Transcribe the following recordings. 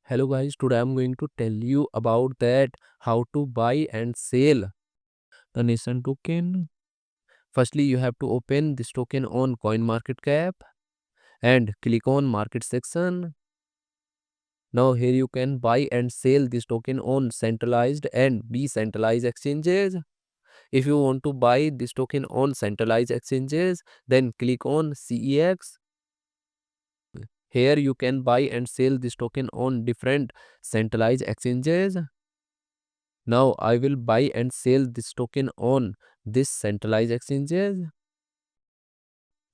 Hello guys, today I'm going to tell you about that how to buy and sell the Nation token. Firstly, you have to open this token on CoinMarketCap and click on market section. Now here you can buy and sell this token on centralized and decentralized exchanges. If you want to buy this token on centralized exchanges, then click on CEX. Here you can buy and sell this token on different centralized exchanges. Now I will buy and sell this token on this centralized exchanges.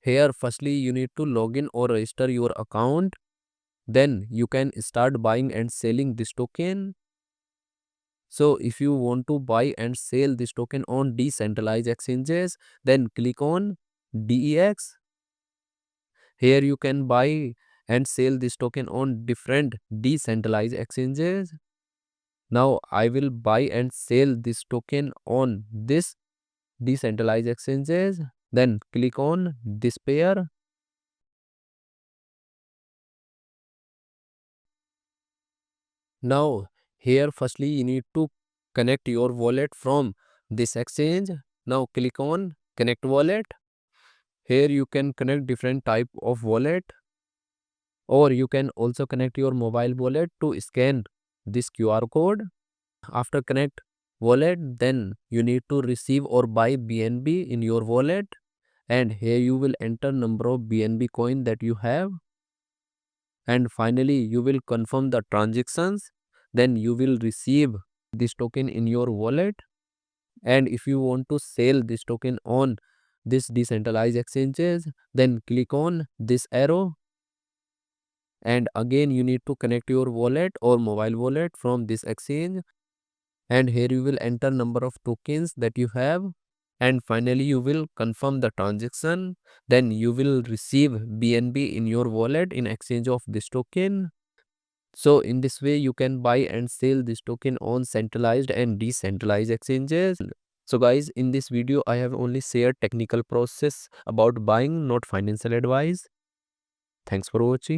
Here firstly you need to log in or register your account. Then you can start buying and selling this token. So if you want to buy and sell this token on decentralized exchanges, then click on DEX. Here you can buy and sell this token on different decentralized exchanges. Now I will buy and sell this token on this decentralized exchanges. Then click on this pair. Now here firstly you need to connect your wallet from this exchange. Now click on connect wallet. Here you can connect different type of wallet, or you can also connect your mobile wallet to scan this QR code. After connect wallet, then you need to receive or buy BNB in your wallet, and here you will enter number of BNB coin that you have, and finally you will confirm the transactions. Then you will receive this token in your wallet. And if you want to sell this token on this decentralized exchanges, then click on this arrow, and again you need to connect your wallet or mobile wallet from this exchange, and here you will enter number of tokens that you have, and finally you will confirm the transaction. Then you will receive BNB in your wallet in exchange of this token. So in this way you can buy and sell this token on centralized and decentralized exchanges. So guys, in this video I have only shared technical process about buying, not financial advice. Thanks for watching.